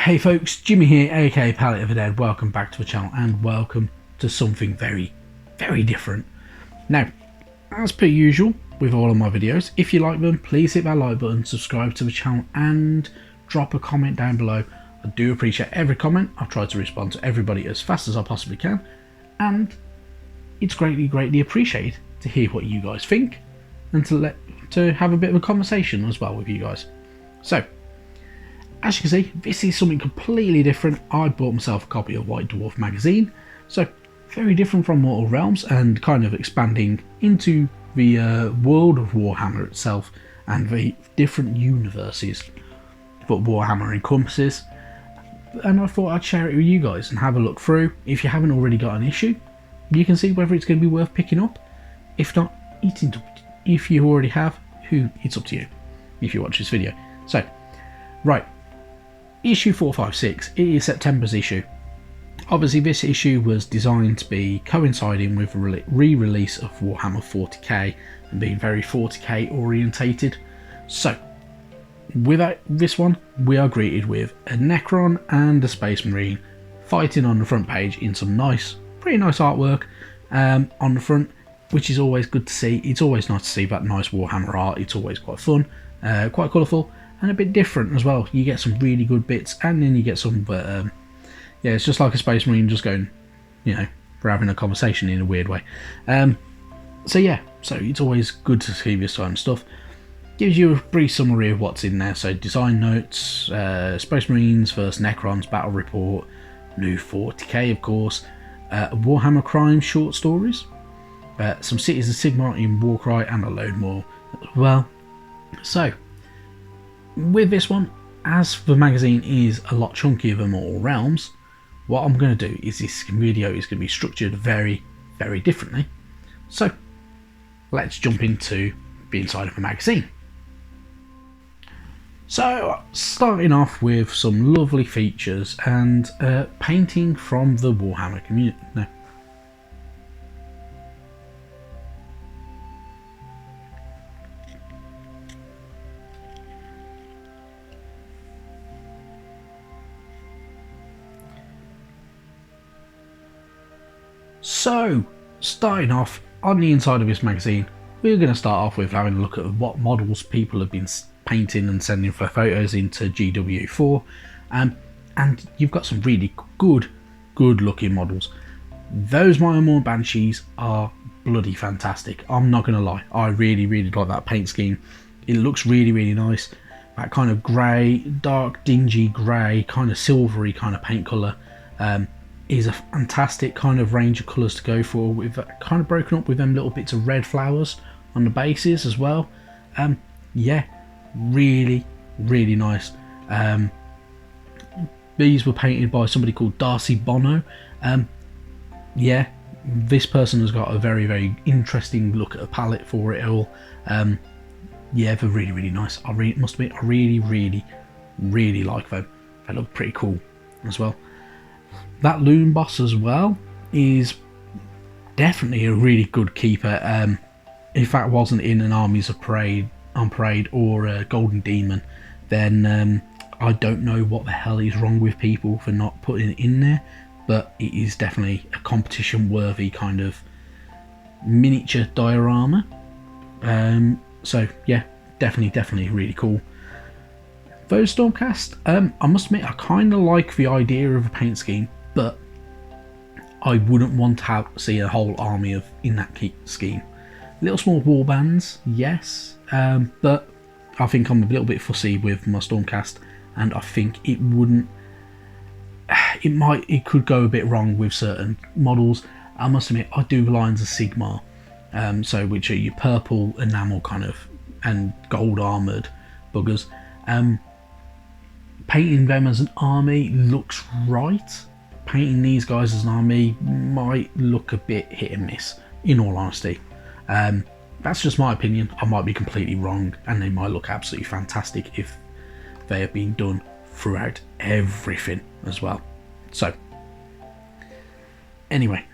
Hey folks, Jimmy here, aka Palette of the Dead. Welcome back to the channel and welcome to something very, very different. Now, as per usual with all of my videos, if you like them, please hit that like button, subscribe to the channel and drop a comment down below. I do appreciate every comment. I've tried to respond to everybody as fast as I possibly can, and it's greatly appreciated to hear what you guys think and to have a bit of a conversation as well with you guys. So, as you can see, this is something completely different. I bought myself a copy of White Dwarf magazine, so very different from Mortal Realms and kind of expanding into the world of Warhammer itself and the different universes that Warhammer encompasses. And I thought I'd share it with you guys and have a look through. If you haven't already got an issue, you can see whether it's going to be worth picking up. If not, if you already have, it's up to you if you watch this video. So, right. Issue 456, it is September's issue. Obviously this issue was designed to be coinciding with the re-release of Warhammer 40k and being very 40k orientated. So, with this one, we are greeted with a Necron and a Space Marine fighting on the front page in some pretty nice artwork on the front, which is always good to see. It's always nice to see that nice Warhammer art. It's always quite fun, quite colourful, and a bit different as well. You get some really good bits, and then you get some, yeah, it's just like a Space Marine just going, you know, we're having a conversation in a weird way. So yeah, so it's always good to see this kind of stuff. Gives you a brief summary of what's in there. So design notes, Space Marines vs Necrons battle report, new 40k of course, Warhammer crime short stories, some cities of Sigmar in Warcry, and a load more as well. So, with this one, as the magazine is a lot chunkier than Mortal Realms, what I'm going to do is this video is going to be structured very, very differently. So, let's jump into the inside of the magazine. So, starting off with some lovely features and painting from the Warhammer community. No. So, starting off on the inside of this magazine, we're going to start off with having a look at what models people have been painting and sending for photos into GW4, and you've got some really good looking models. Those Myrmor Banshees are bloody fantastic. I'm not going to lie, I really like that paint scheme. It looks really nice. That kind of grey, dark dingy grey, kind of silvery kind of paint colour. Is a fantastic kind of range of colours to go for, with kind of broken up with them little bits of red flowers on the bases as well. Yeah, really nice. These were painted by somebody called Darcy Bono. Yeah, this person has got a very interesting look at a palette for it all. Yeah, they're really nice. I must admit, I really like them. They look pretty cool as well. That Loon Boss as well is definitely a really good keeper. If that wasn't in an Armies of Parade on Parade or a Golden Demon, then I don't know what the hell is wrong with people for not putting it in there, but it is definitely a competition worthy kind of miniature diorama. So yeah, definitely really cool. Those Stormcast, I must admit, I kind of like the idea of a paint scheme, but I wouldn't want to see a whole army in that scheme. Little small war bands, yes, but I think I'm a little bit fussy with my Stormcast, and I think it could go a bit wrong with certain models. I must admit, I do lines of Sigmar, so which are your purple enamel kind of and gold armoured buggers. Painting them as an army looks right. Painting these guys as an army might look a bit hit and miss, in all honesty. That's just my opinion. I might be completely wrong, and they might look absolutely fantastic if they have been done throughout everything as well. So, anyway,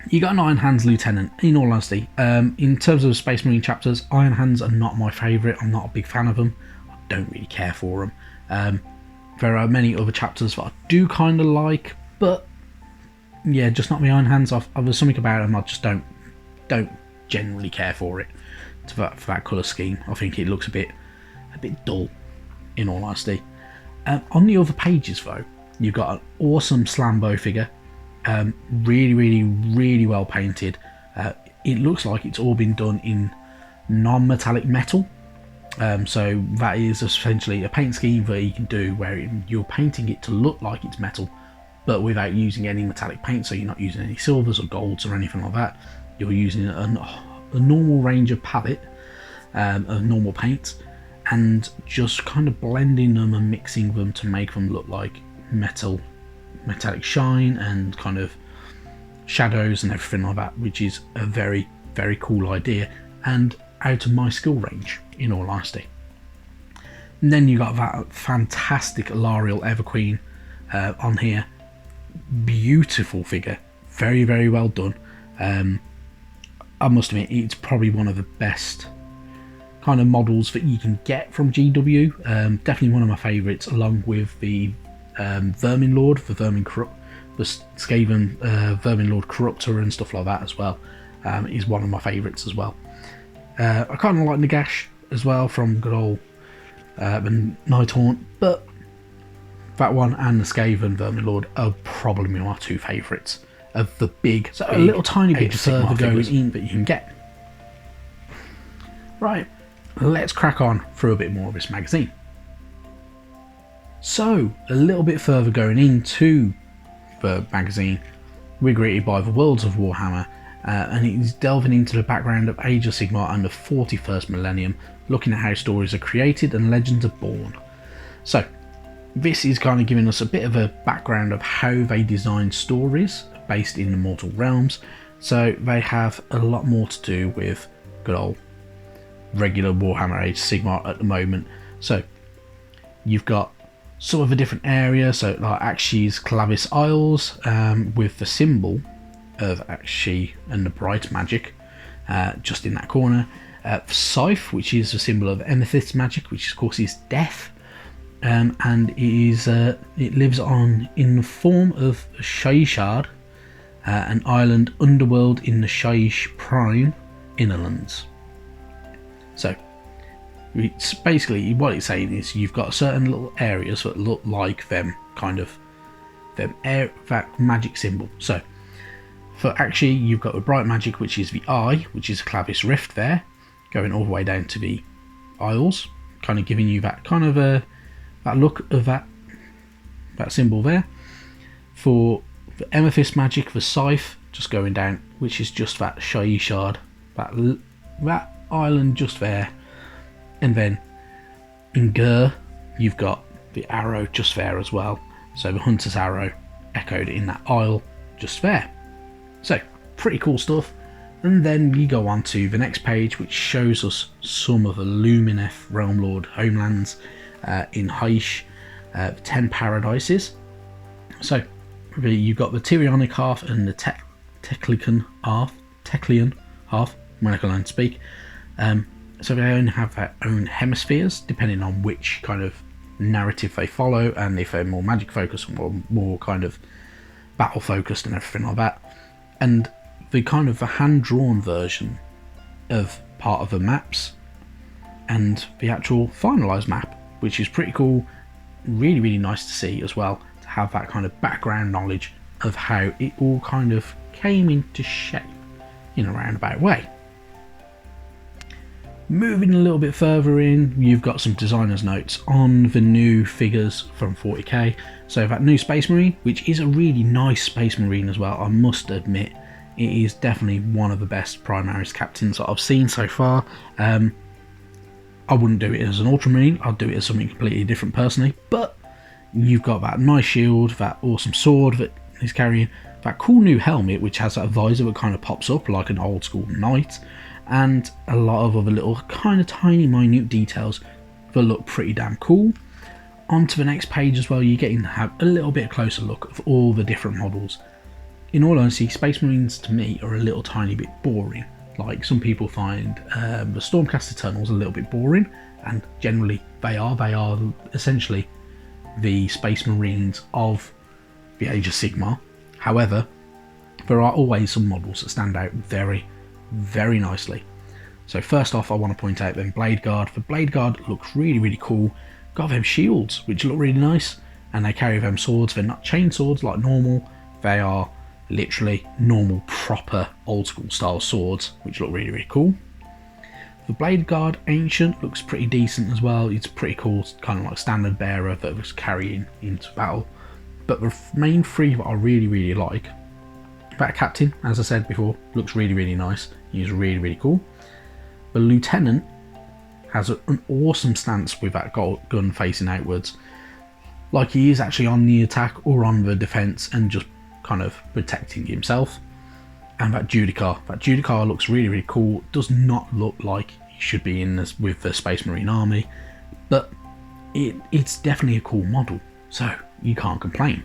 you got an Iron Hands Lieutenant, in all honesty. In terms of Space Marine chapters, Iron Hands are not my favourite. I'm not a big fan of them. I don't really care for them. There are many other chapters that I do kind of like, but yeah, just not my own hands. There's something about them I just don't generally care for it. For that colour scheme, I think it looks a bit dull, in all honesty. On the other pages though, you've got an awesome Slambo figure, really well painted. It looks like it's all been done in non-metallic metal. So that is essentially a paint scheme that you can do where you're painting it to look like it's metal, but without using any metallic paint. So you're not using any silvers or golds or anything like that. You're using a normal range of palette of normal paints, and just kind of blending them and mixing them to make them look like metallic shine and kind of shadows and everything like that, which is a very cool idea and out of my skill range, in all honesty. And then you got that fantastic Alariel Everqueen on here. Beautiful figure, very well done. I must admit, it's probably one of the best kind of models that you can get from GW. Definitely one of my favourites, along with the Vermin Lord, the Skaven Vermin Lord Corruptor and stuff like that as well. Is one of my favourites as well. I kind of like Nagash as well from good old Nighthaunt, but that one and the Skaven Vermin Lord are probably my two favourites of the big, so a little tiny bit further going in that you can get. Right, let's crack on through a bit more of this magazine. So, a little bit further going into the magazine, we're greeted by the Worlds of Warhammer, and it is delving into the background of Age of Sigmar and the 41st millennium, looking at how stories are created and legends are born. So, this is kind of giving us a bit of a background of how they design stories based in the mortal realms. So they have a lot more to do with good old regular Warhammer Age Sigmar at the moment. So you've got some of the different areas, so like Akshi's Clavis Isles, with the symbol of Akshi and the bright magic just in that corner. Scythe, which is a symbol of Amethyst magic, which of course is death. And it lives on in the form of Shaishard, an island underworld in the Shaish Prime Innerlands. So, it's basically what it's saying is you've got certain little areas that look like that magic symbol. So, for actually, you've got the bright magic, which is the eye, which is a Clavis Rift there, going all the way down to the Isles, kind of giving you that kind of that look of that symbol there. For the Amethyst magic, the Scythe, just going down, which is just that Shaishard, that island just there. And then in Gur, you've got the arrow just there as well. So the Hunter's Arrow echoed in that isle just there. So pretty cool stuff. And then you go on to the next page, which shows us some of the Lumineth Realm Lord homelands in Haish, 10 paradises. So you've got the Tyrionic half and the Teclian half, when I can learn to speak. So they only have their own hemispheres, depending on which kind of narrative they follow, and if they're more magic focused or more kind of battle focused and everything like that. And the kind of the hand-drawn version of part of the maps and the actual finalised map, which is pretty cool, really nice to see as well, to have that kind of background knowledge of how it all kind of came into shape in a roundabout way. Moving a little bit further in, you've got some designer's notes on the new figures from 40k. So that new Space Marine, which is a really nice Space Marine as well, I must admit, it is definitely one of the best Primaris captains that I've seen so far. I wouldn't do it as an Ultramarine, I'd do it as something completely different personally, but you've got that nice shield, that awesome sword that he's carrying, that cool new helmet which has that visor that kind of pops up like an old school knight, and a lot of other little kind of tiny minute details that look pretty damn cool. On to the next page as well, you're getting to have a little bit closer look of all the different models. In all honesty, Space Marines to me are a little tiny bit boring. Like some people find the Stormcast Eternals a little bit boring, and generally they are essentially the Space Marines of the Age of Sigmar. However, there are always some models that stand out very, very nicely. So first off, I want to point out then Blade Guard. The Blade Guard looks really, really cool. Got them shields, which look really nice, and they carry them swords. They're not chain swords like normal. They are literally normal, proper, old school style swords, which look really, really cool. The Blade Guard Ancient looks pretty decent as well. It's pretty cool, kind of like standard bearer that was carrying into battle. But the main three that I really, really like, that Captain, as I said before, looks really, really nice. He's really, really cool. The Lieutenant has an awesome stance with that gun facing outwards. Like he is actually on the attack or on the defense and just kind of protecting himself. And that Judicar looks really, really cool. Does not look like he should be in this with the Space Marine army, but it's definitely a cool model, so you can't complain.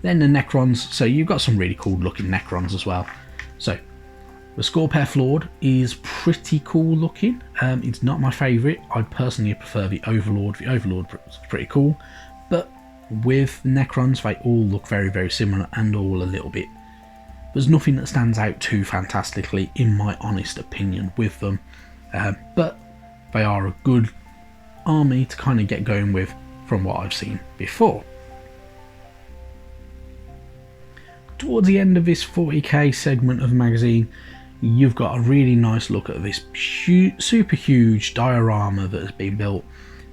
Then the Necrons, so you've got some really cool looking Necrons as well. So the Scorpair Lord is pretty cool looking. It's not my favourite. I personally prefer the Overlord. The Overlord is pretty cool, but with Necrons they all look very, very similar and all a little bit. There's nothing that stands out too fantastically in my honest opinion with them, but they are a good army to kind of get going with from what I've seen before. Towards the end of this 40k segment of the magazine, you've got a really nice look at this super huge diorama that has been built,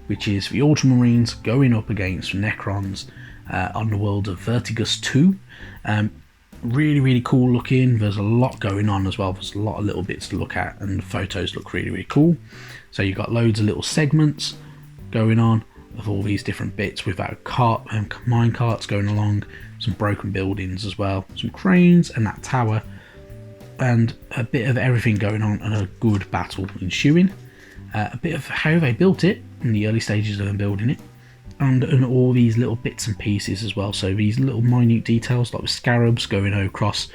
which is the Ultramarines going up against the Necrons on the world of Vertigus 2. Really, really cool looking. There's a lot going on as well. There's a lot of little bits to look at, and the photos look really, really cool. So you've got loads of little segments going on of all these different bits with that mine carts going along, some broken buildings as well, some cranes and that tower, and a bit of everything going on and a good battle ensuing. A bit of how they built it in the early stages of them building it, and all these little bits and pieces as well. So these little minute details like the scarabs going across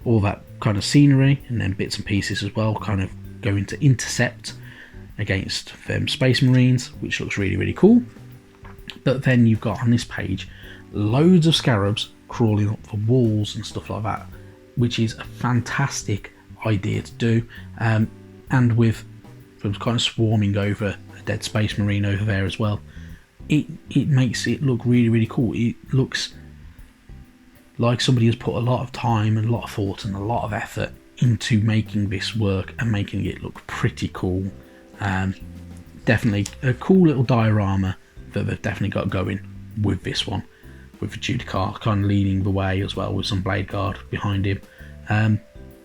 all that kind of scenery, and then bits and pieces as well kind of going to intercept against them Space Marines, which looks really, really cool. But then you've got on this page loads of scarabs crawling up the walls and stuff like that, which is a fantastic idea to do, and with them kind of swarming over a dead Space Marine over there as well, it makes it look really, really cool. It looks like somebody has put a lot of time and a lot of thought and a lot of effort into making this work and making it look pretty cool. Definitely a cool little diorama that they've definitely got going with this one, with the Judicar kind of leading the way as well with some Blade Guard behind him.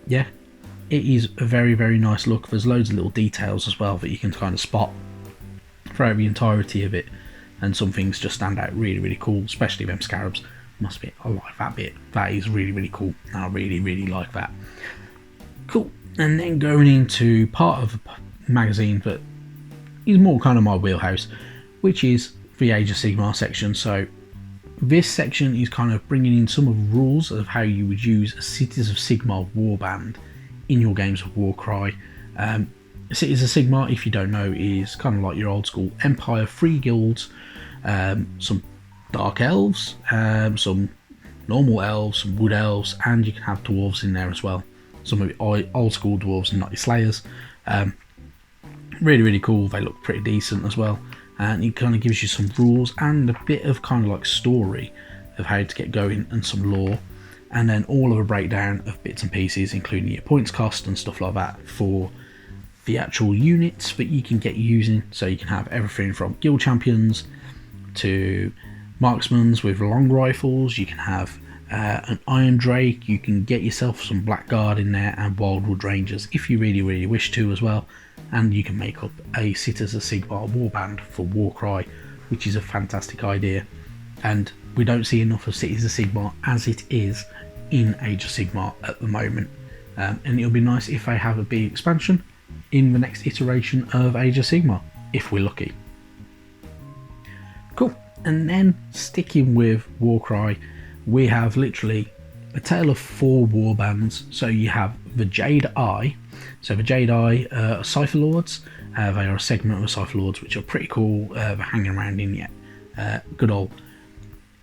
Yeah, it is a very, very nice look. There's loads of little details as well that you can kind of spot throughout the entirety of it, and some things just stand out really, really cool, especially them scarabs. Must be, I like that bit. That is really, really cool. I really, really like that. Cool. And then going into part of the magazine that is more kind of my wheelhouse, which is the Age of Sigmar section. So this section is kind of bringing in some of the rules of how you would use a Cities of Sigmar warband in your games of Warcry. Cities of Sigmar, if you don't know, is kind of like your old school Empire, 3 guilds, some Dark Elves, some normal elves, some wood elves, and you can have dwarves in there as well. Some of the old school dwarves and not your slayers. Really, really cool. They look pretty decent as well, and it kind of gives you some rules and a bit of kind of like story of how to get going and some lore, and then all of a breakdown of bits and pieces, including your points cost and stuff like that for the actual units that you can get using. So you can have everything from guild champions to marksmans with long rifles. You can have an Iron Drake. You can get yourself some Blackguard in there and Wildwood Rangers if you really, really wish to as well. And you can make up a Cities of Sigmar warband for Warcry, which is a fantastic idea. And we don't see enough of Cities of Sigmar as it is in Age of Sigmar at the moment. And it'll be nice if they have a big expansion in the next iteration of Age of Sigmar, if we're lucky. Cool. And then sticking with Warcry, we have literally a tale of 4 warbands. So you have the Jade Eye. So the Jade Eye are Cypher Lords. They are a segment of the Cypher Lords, which are pretty cool. They're hanging around in Good old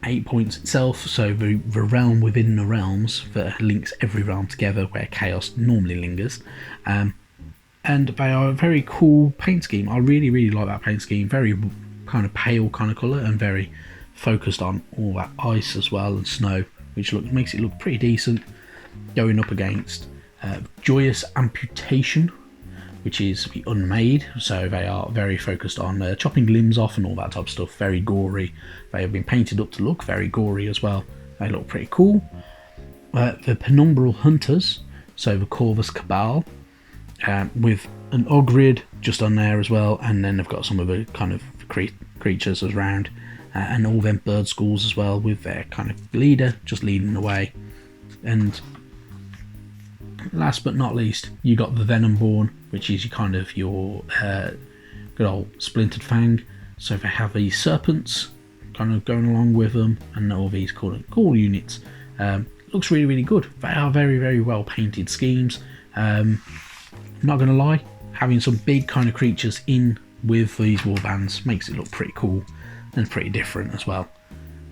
8 points itself, so the realm within the realms that links every realm together where chaos normally lingers. And they are a very cool paint scheme. I really like that paint scheme. Very kind of pale kind of colour and very focused on all that ice as well and snow, which makes it look pretty decent. Going up against Joyous Amputation, which is the Unmade, so they are very focused on chopping limbs off and all that type of stuff. Very gory. They have been painted up to look very gory as well. They look pretty cool. The Penumbral Hunters, so the Corvus Cabal, with an Ogrid just on there as well, and then they've got some of the kind of creatures around, and all them bird schools as well, with their kind of leader just leading the way. And last but not least, you got the Venomborn, which is kind of your good old Splintered Fang. So they have these serpents kind of going along with them, and all these cool units. Looks really good. They are very well painted schemes. Not gonna lie, having some big kind of creatures in with these warbands makes it look pretty cool and pretty different as well.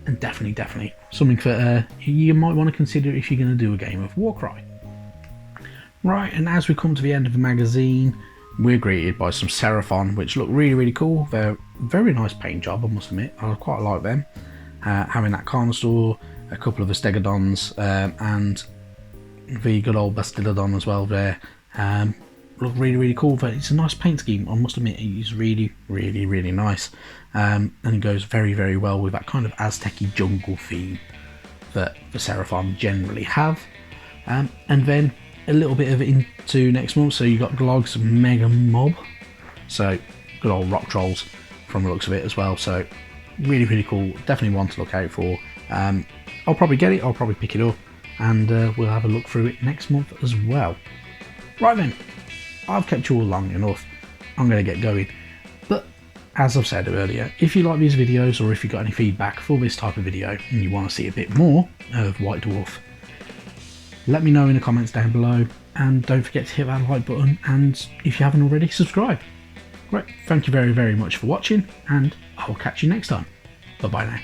And definitely something that you might want to consider if you're going to do a game of Warcry. Right, and as we come to the end of the magazine, we're greeted by some Seraphon, which look really cool. They're very nice paint job, I must admit. I quite like them. Having that Carnosaur, a couple of the Stegodons, and the good old Bastillodon as well there. Look really cool. But it's a nice paint scheme, I must admit. It's really nice, and it goes very well with that kind of Aztec-y jungle theme that the Seraphon generally have. And then a little bit of it into next month, so you got Glog's Mega Mob, so good old rock trolls from the looks of it as well. So really cool. Definitely one to look out for. I'll probably get it, I'll probably pick it up, and we'll have a look through it next month as well. Right then, I've kept you all long enough. I'm going to get going. But as I've said earlier, if you like these videos, or if you've got any feedback for this type of video and you want to see a bit more of White Dwarf, let me know in the comments down below, and don't forget to hit that like button, and if you haven't already, subscribe. Right, thank you very much for watching, and I'll catch you next time. Bye bye now.